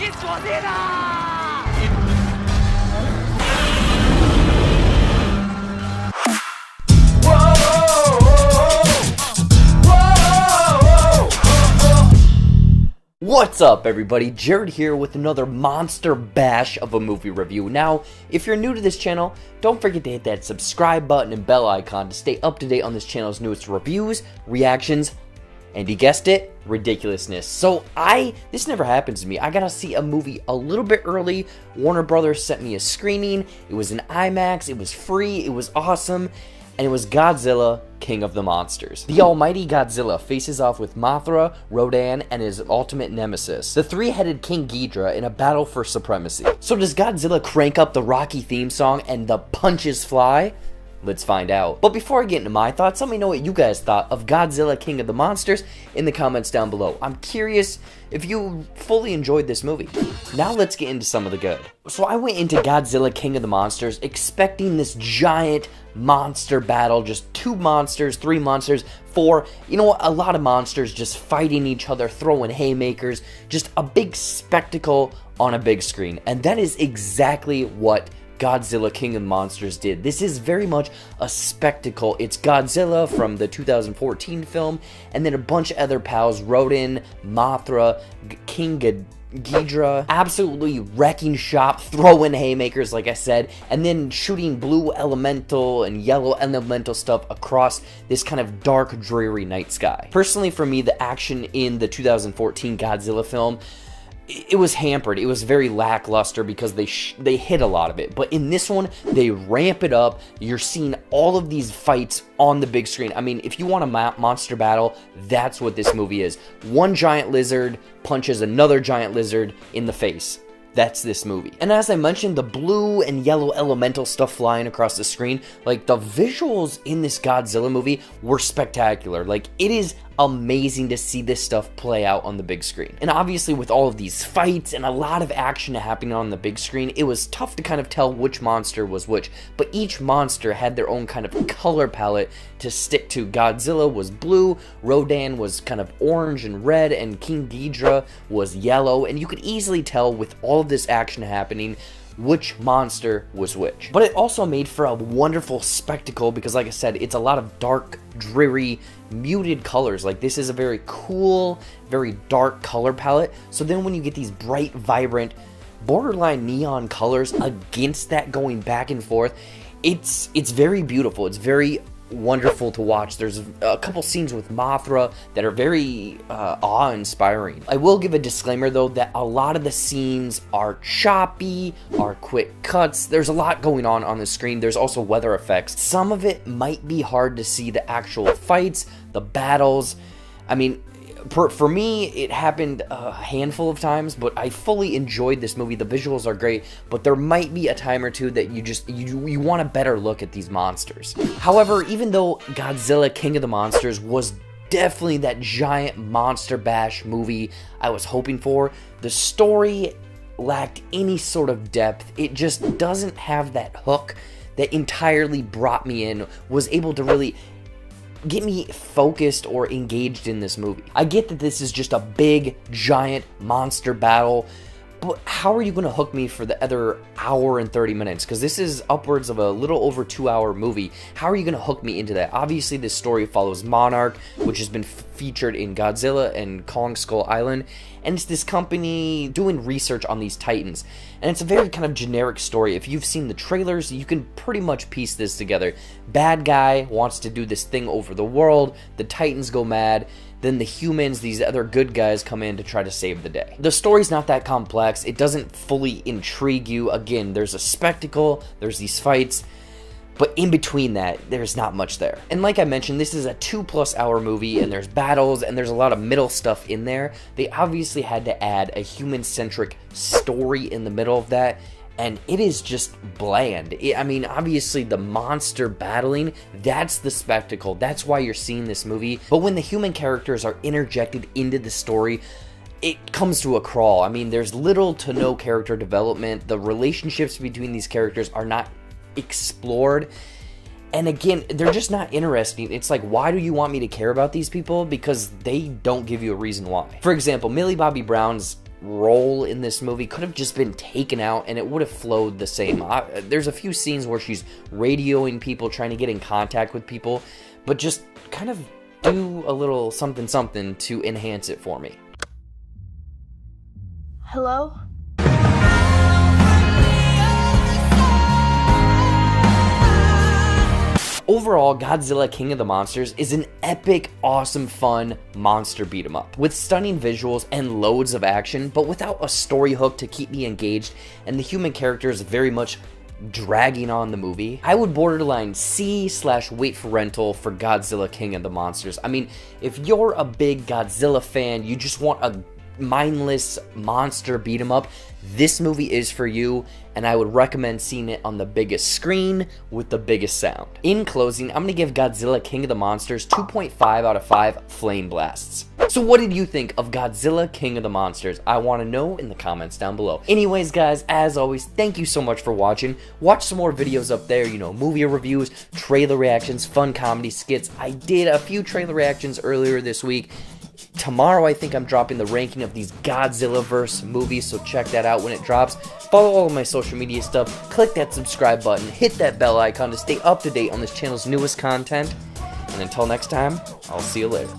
What's up, everybody? Jared here with another monster bash of a movie review. Now, if you're new to this channel, don't forget to hit that subscribe button and bell icon to stay up to date on this channel's newest reviews, reactions, and you guessed it, ridiculousness. So this never happens to me. I gotta see a movie a little bit early. Warner Brothers sent me a screening. It was an IMAX. It was free. It was awesome. And it was Godzilla, King of the Monsters. The almighty Godzilla faces off with Mothra, Rodan, and his ultimate nemesis, the three-headed King Ghidorah, in a battle for supremacy. So does Godzilla crank up the Rocky theme song and the punches fly? Let's find out. But before I get into my thoughts, let me know what you guys thought of Godzilla, King of the Monsters in the comments down below. I'm curious if you fully enjoyed this movie. Now let's get into some of the good. So I went into Godzilla, King of the Monsters expecting this giant monster battle, just 2 monsters, 3 monsters, 4, you know what, a lot of monsters just fighting each other, throwing haymakers, just a big spectacle on a big screen. And that is exactly what Godzilla, King of the Monsters did. This is very much a spectacle. It's Godzilla from the 2014 film, and then a bunch of other pals, Rodan, Mothra, King Ghidorah, absolutely wrecking shop, throwing haymakers, like I said, and then shooting blue elemental and yellow elemental stuff across this kind of dark, dreary night sky. Personally, for me, the action in the 2014 Godzilla film, it was hampered. It was very lackluster because they hit a lot of it. But in this one, they ramp it up. You're seeing all of these fights on the big screen. I mean, if you want a monster battle, that's what this movie is. One giant lizard punches another giant lizard in the face. That's this movie. And as I mentioned, the blue and yellow elemental stuff flying across the screen, like, the visuals in this Godzilla movie were spectacular. Like, it is amazing to see this stuff play out on the big screen. And obviously, with all of these fights and a lot of action happening on the big screen, it was tough to kind of tell which monster was which, but each monster had their own kind of color palette to stick to. Godzilla was blue, Rodan was kind of orange and red, and King Ghidorah was yellow, and you could easily tell with all of this action happening which monster was which. But it also made for a wonderful spectacle because, like I said, it's a lot of dark, dreary, muted colors. Like, this is a very cool, very dark color palette. So then when you get these bright, vibrant, borderline neon colors against that going back and forth, it's very beautiful. It's very wonderful to watch. There's a couple scenes with Mothra that are very awe-inspiring. I will give a disclaimer though that a lot of the scenes are choppy, are quick cuts. There's a lot going on the screen. There's also weather effects. Some of it might be hard to see the actual fights, the battles. I mean, for me, it happened a handful of times, but I fully enjoyed this movie. The visuals are great, but there might be a time or two that you want a better look at these monsters. However, even though Godzilla, King of the Monsters was definitely that giant monster bash movie I was hoping for, the story lacked any sort of depth. It just doesn't have that hook that entirely brought me in, was able to really get me focused or engaged in this movie. I get that this is just a big, giant monster battle, but how are you going to hook me for the other hour and 30 minutes? Because this is upwards of a little over 2-hour movie. How are you going to hook me into that? Obviously, this story follows Monarch, which has been featured in Godzilla and Kong Skull Island, and it's this company doing research on these titans. And it's a very kind of generic story. If you've seen the trailers, you can pretty much piece this together. Bad guy wants to do this thing over the world, the titans go mad, then the humans, these other good guys, come in to try to save the day. The story's not that complex. It doesn't fully intrigue you. Again, there's a spectacle, there's these fights, but in between that, there's not much there. And like I mentioned, this is a 2+ hour movie, and there's battles, and there's a lot of middle stuff in there. They obviously had to add a human-centric story in the middle of that, and it is just bland. I mean, obviously the monster battling, that's the spectacle. That's why you're seeing this movie. But when the human characters are interjected into the story, it comes to a crawl. I mean, there's little to no character development. The relationships between these characters are not explored. And again, they're just not interesting. It's like, why do you want me to care about these people? Because they don't give you a reason why. For example, Millie Bobby Brown's role in this movie could have just been taken out and it would have flowed the same. There's a few scenes where she's radioing people, trying to get in contact with people, but just kind of do a little something something to enhance it for me. Hello? Overall, Godzilla King of the Monsters is an epic, awesome, fun monster beat 'em up with stunning visuals and loads of action, but without a story hook to keep me engaged, and the human characters very much dragging on the movie. I would borderline C/wait for rental for Godzilla King of the Monsters. I mean, if you're a big Godzilla fan, you just want a mindless monster beat 'em up, this movie is for you, and I would recommend seeing it on the biggest screen with the biggest sound. In closing, I'm gonna give Godzilla King of the Monsters 2.5 out of 5 flame blasts. So what did you think of Godzilla King of the Monsters? I want to know in the comments down below. Anyways, guys, as always, thank you so much for watching. Watch some more videos up there, you know, movie reviews, trailer reactions, fun comedy skits. I did a few trailer reactions earlier this week. Tomorrow, I think I'm dropping the ranking of these Godzilla-verse movies, so check that out when it drops. Follow all of my social media stuff, click that subscribe button, hit that bell icon to stay up to date on this channel's newest content. And until next time, I'll see you later.